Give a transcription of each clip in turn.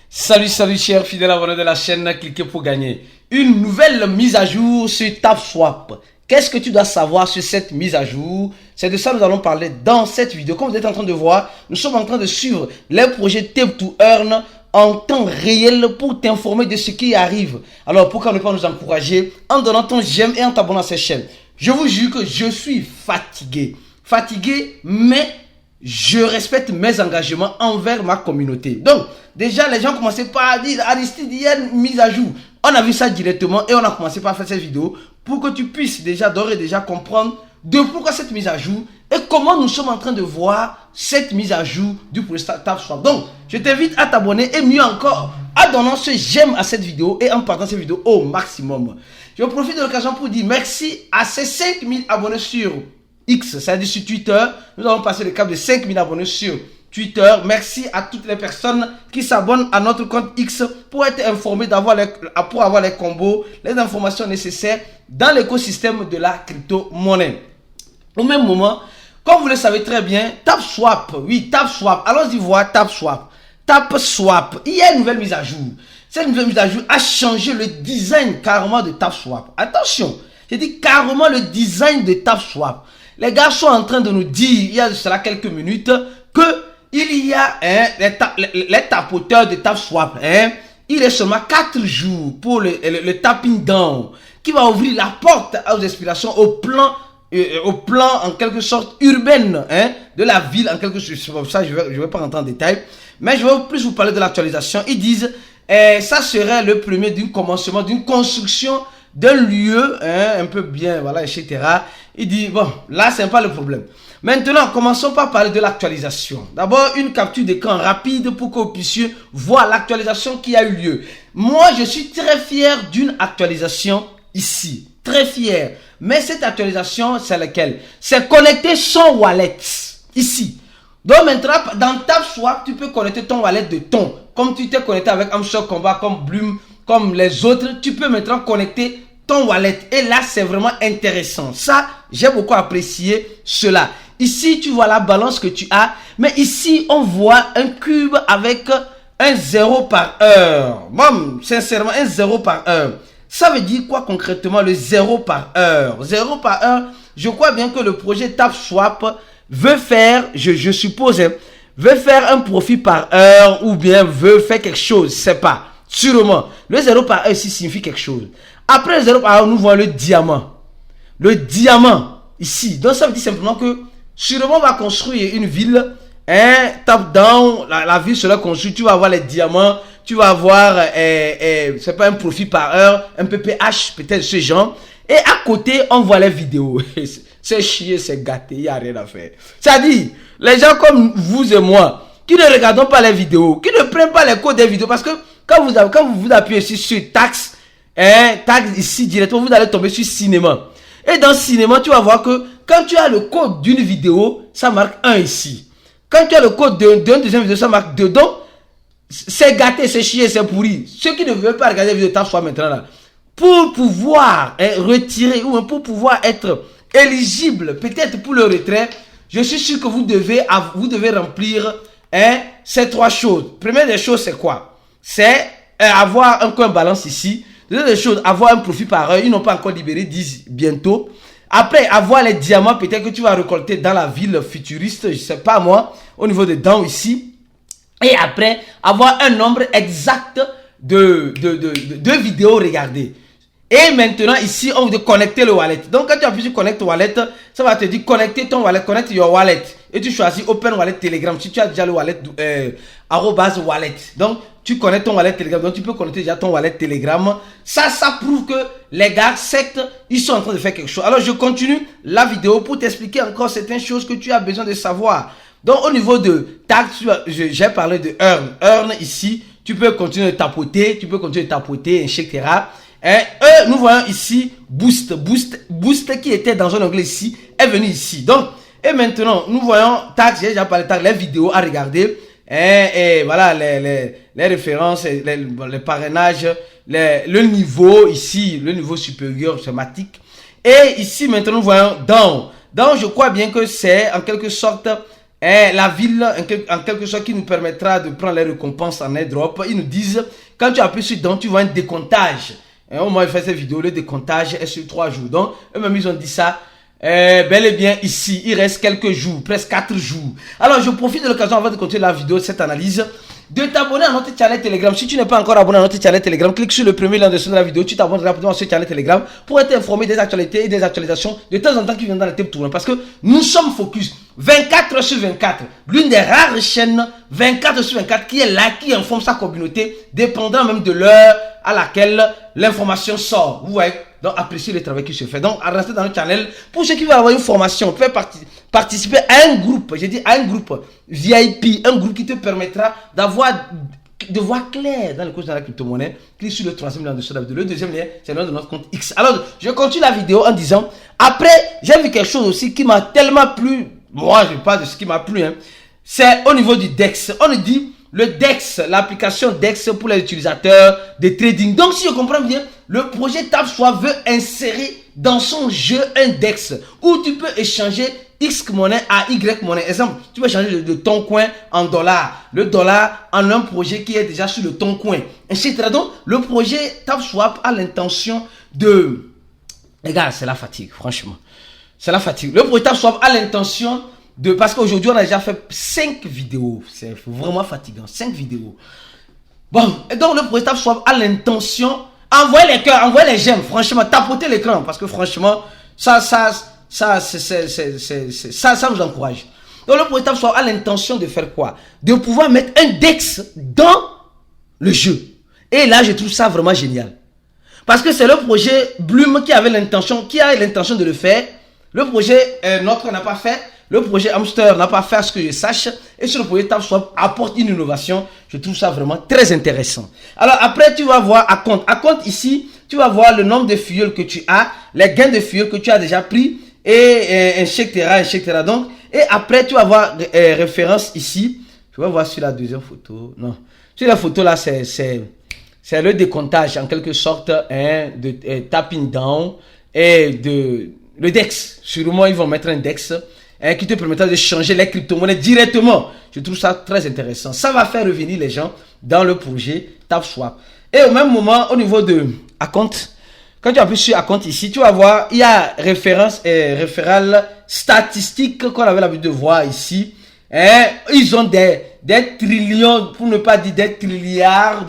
Salut chers fidèles abonnés de la chaîne, cliquez pour gagner. Une nouvelle mise à jour sur TapSwap. Qu'est-ce que tu dois savoir sur cette mise à jour? C'est de ça que nous allons parler dans cette vidéo. Comme vous êtes en train de voir, nous sommes en train de suivre les projets Tap to Earn en temps réel pour t'informer de ce qui arrive. Alors pourquoi ne pas nous encourager en donnant ton j'aime et en t'abonnant à cette chaîne? Je vous jure que je suis fatigué. Fatigué, mais je respecte mes engagements envers ma communauté. Donc, déjà, les gens commençaient par à dire, Aristide, il y a une mise à jour. On a vu ça directement et on a commencé par faire cette vidéo pour que tu puisses déjà d'ores et déjà comprendre de pourquoi cette mise à jour et comment nous sommes en train de voir cette mise à jour du projet TapSwap. Donc, je t'invite à t'abonner et mieux encore, à donner ce j'aime à cette vidéo et en partageant cette vidéo au maximum. Je profite de l'occasion pour dire merci à ces 5000 abonnés sur X, c'est-à-dire sur Twitter. Nous avons passé le cap de 5000 abonnés sur Twitter. Merci à toutes les personnes qui s'abonnent à notre compte X pour être informés, pour avoir les combos, les informations nécessaires dans l'écosystème de la crypto-monnaie. Au même moment, comme vous le savez très bien, TapSwap, oui, TapSwap, allons-y voir TapSwap. TapSwap, il y a une nouvelle mise à jour. Cette nouvelle mise à jour a changé le design carrément de TapSwap. Attention, j'ai dit carrément le design de TapSwap. Les gars sont en train de nous dire, il y a cela quelques minutes, que il y a les tapoteurs de TapSwap. Il est seulement 4 jours pour le tapping down qui va ouvrir la porte aux inspirations au plan en quelque sorte urbaine de la ville en quelque sorte. C'est pour ça je vais pas rentrer en détail, mais je vais plus vous parler de l'actualisation. Ils disent ça serait le premier d'un commencement d'une construction d'un lieu un peu bien, voilà, etc. Il dit, bon, là, c'est pas le problème. Maintenant, commençons par parler de l'actualisation. D'abord, une capture d'écran rapide pour que vous puissiez voir l'actualisation qui a eu lieu. Moi, je suis très fier d'une actualisation ici. Très fier. Mais cette actualisation, c'est laquelle? C'est connecter son wallet ici. Donc maintenant, dans TapSwap, tu peux connecter ton wallet de ton. Comme tu t'es connecté avec Amshore Combat, comme Bloom, comme les autres, tu peux maintenant connecter ton wallet. Et là, c'est vraiment intéressant. Ça, j'ai beaucoup apprécié cela. Ici, tu vois la balance que tu as. Mais ici, on voit un cube avec un 0 par heure. Bon, sincèrement, un 0 par heure. Ça veut dire quoi concrètement, le 0 par heure? 0 par heure, je crois bien que le projet TapSwap veut faire, je suppose, veut faire un profit par heure ou bien veut faire quelque chose. C'est pas. Sûrement. Le 0 par heure ici signifie quelque chose. Après le 0 par heure, nous voyons le diamant. Le diamant, ici. Donc, ça veut dire simplement que, sûrement, on va construire une ville. Top down, la ville sera construite. Tu vas avoir les diamants. Tu vas avoir, c'est pas un profit par heure, un PPH, peut-être ce genre. Et à côté, on voit les vidéos. C'est chier, c'est gâté, il n'y a rien à faire. C'est-à-dire, les gens comme vous et moi, qui ne regardons pas les vidéos, qui ne prennent pas les codes des vidéos, parce que quand vous appuyez ici sur taxe, taxe ici directement, vous allez tomber sur cinéma. Et dans cinéma, tu vas voir que quand tu as le code d'une vidéo, ça marque 1 ici. Quand tu as le code d'une deuxième vidéo, ça marque 2. Donc, c'est gâté, c'est chier, c'est pourri. Ceux qui ne veulent pas regarder la vidéo TapSwap maintenant là, pour pouvoir retirer ou pour pouvoir être éligible, peut-être pour le retrait, je suis sûr que vous devez remplir ces 3 choses. Première des choses, c'est quoi? C'est avoir un coin balance ici. Deuxième des choses, avoir un profit par heure. Ils n'ont pas encore libéré, disent bientôt. Après, avoir les diamants, peut-être que tu vas récolter dans la ville futuriste, je sais pas moi, au niveau de down ici. Et après, avoir un nombre exact de vidéos regardées. Et maintenant, ici, on veut connecter le wallet. Donc, quand tu appuies sur Connect Wallet, ça va te dire connecter ton wallet, connect your wallet. Et tu choisis Open Wallet Telegram. Si tu as déjà le wallet, @wallet. Donc, tu connectes ton wallet Telegram. Donc, tu peux connecter déjà ton wallet Telegram. Ça prouve que les gars, sectes, ils sont en train de faire quelque chose. Alors, je continue la vidéo pour t'expliquer encore certaines choses que tu as besoin de savoir. Donc, au niveau de tax, j'ai parlé de earn. Earn ici, tu peux continuer de tapoter, etc. Nous voyons ici Boost qui était dans un onglet ici, est venu ici. Donc, et maintenant, nous voyons tax, j'ai déjà parlé de tax, les vidéos à regarder. Et voilà les références, les parrainages, le niveau ici, le niveau supérieur schématique. Et ici, maintenant, nous voyons down. Donc, je crois bien que c'est en quelque sorte est la ville en quelque sorte qui nous permettra de prendre les récompenses en airdrop. Ils nous disent, quand tu appuies sur don, tu vois un décomptage. Et au moins, il fait cette vidéo, le décomptage est sur 3 jours. Donc, eux-mêmes, ils ont dit ça. Bel et bien ici, il reste quelques jours, presque 4 jours. Alors, je profite de l'occasion avant de continuer la vidéo, cette analyse, de t'abonner à notre channel Telegram. Si tu n'es pas encore abonné à notre channel Telegram, clique sur le premier lien en dessous de la vidéo. Tu t'abonnes rapidement à ce channel Telegram pour être informé des actualités et des actualisations de temps en temps qui viennent dans les thèmes tournants. Parce que nous sommes focus 24 sur 24. L'une des rares chaînes 24 sur 24 qui est là, qui informe sa communauté, dépendant même de l'heure à laquelle l'information sort. Vous voyez? Donc, appréciez le travail qui se fait. Donc, restez dans le channel. Pour ceux qui veulent avoir une formation, vous pouvez participer à un groupe. J'ai dit à un groupe VIP, un groupe qui te permettra d'avoir de voir clair dans le cours de la crypto-monnaie. Clique sur le troisième lien en dessous de la vidéo. Le deuxième lien, c'est le nom de notre compte X. Alors, je continue la vidéo en disant, après, j'ai vu quelque chose aussi qui m'a tellement plu. Moi, je parle de ce qui m'a plu. Hein. C'est au niveau du DEX. On nous dit, le DEX, l'application DEX pour les utilisateurs de trading. Donc, si je comprends bien, le projet TapSwap veut insérer dans son jeu un DEX où tu peux échanger X monnaie à Y monnaie. Exemple, tu peux changer de ton coin en dollars, le dollar en un projet qui est déjà sur le ton coin, etc. Donc, le projet TapSwap a l'intention de... Les gars, c'est la fatigue, franchement. C'est la fatigue. Le projet TapSwap a l'intention de... Parce qu'aujourd'hui, on a déjà fait 5 vidéos. C'est vraiment fatigant, 5 vidéos. Bon, et donc le projet TapSwap a l'intention... Envoyez les cœurs, envoyez les j'aime, franchement, tapotez l'écran. Parce que franchement, ça nous encourage. Donc le projet TapSwap a l'intention de faire quoi? De pouvoir mettre un DEX dans le jeu. Et là, je trouve ça vraiment génial. Parce que c'est le projet Bloom qui a l'intention de le faire. Le projet Notre n'a pas fait. Le projet Hamster n'a pas fait à ce que je sache. Et sur le projet TapSwap apporte une innovation. Je trouve ça vraiment très intéressant. Alors après, tu vas voir à compte. À compte ici, tu vas voir le nombre de fuel que tu as, les gains de fuel que tu as déjà pris, et etc. Donc, et après, tu vas voir référence ici. Tu vas voir sur la deuxième photo. Non. Sur la photo là, c'est le décomptage en quelque sorte hein, de tapping down et de le DEX. Sûrement, ils vont mettre un DEX. Qui te permettra de changer les crypto-monnaies directement. Je trouve ça très intéressant. Ça va faire revenir les gens dans le projet TapSwap. Et au même moment, au niveau de Account, quand tu appuies sur Account ici, tu vas voir, il y a référence et référale statistique qu'on avait l'habitude de voir ici. Ils ont des trillions, pour ne pas dire des trilliards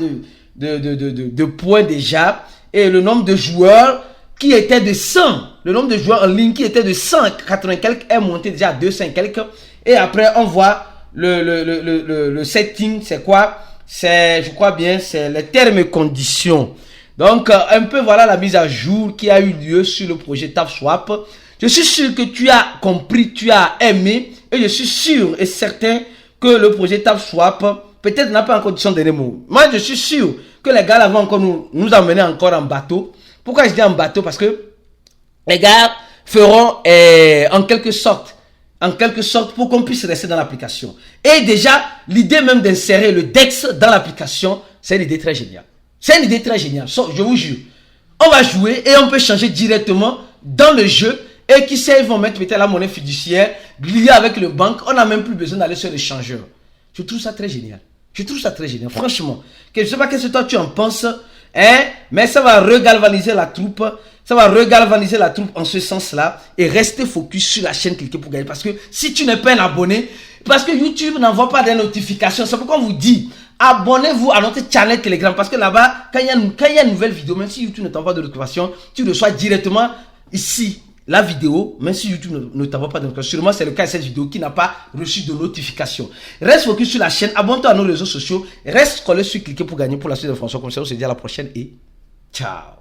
de points déjà. Et le nombre de joueurs qui était de 100, le nombre de joueurs en ligne qui était de 180 quelques est monté déjà à 200 quelques. Et après, on voit le setting, c'est quoi? C'est, je crois bien, c'est les termes et conditions. Donc, un peu voilà la mise à jour qui a eu lieu sur le projet TapSwap. Je suis sûr que tu as compris, tu as aimé. Et je suis sûr et certain que le projet TapSwap, peut-être n'a pas encore dit son dernier mot. Moi, je suis sûr que les gars là vont encore nous emmener encore en bateau. Pourquoi je dis en bateau? Parce que les gars feront en quelque sorte pour qu'on puisse rester dans l'application. Et déjà, l'idée même d'insérer le DEX dans l'application, c'est une idée très géniale. C'est une idée très géniale, je vous jure. On va jouer et on peut changer directement dans le jeu. Et qui sait, ils vont mettre peut-être la monnaie fiduciaire, liée avec le banque. On n'a même plus besoin d'aller sur l'échangeur. Je trouve ça très génial. Je trouve ça très génial, franchement. Je ne sais pas qu'est-ce que toi tu en penses. Mais ça va regalvaniser la troupe. Ça va regalvaniser la troupe en ce sens-là. Et rester focus sur la chaîne Cliquez pour gagner. Parce que si tu n'es pas un abonné, parce que YouTube n'envoie pas des notifications. C'est pourquoi on vous dit, abonnez-vous à notre channel Telegram. Parce que là-bas, quand il y a une nouvelle vidéo, même si YouTube ne t'envoie pas de notification, tu reçois directement ici la vidéo, même si YouTube ne t'envoie pas de notification. Sûrement, c'est le cas de cette vidéo qui n'a pas reçu de notification. Reste focus sur la chaîne, abonne-toi à nos réseaux sociaux, reste collé sur Cliquez pour gagner pour la suite de François. Comme ça, on se dit à la prochaine et ciao.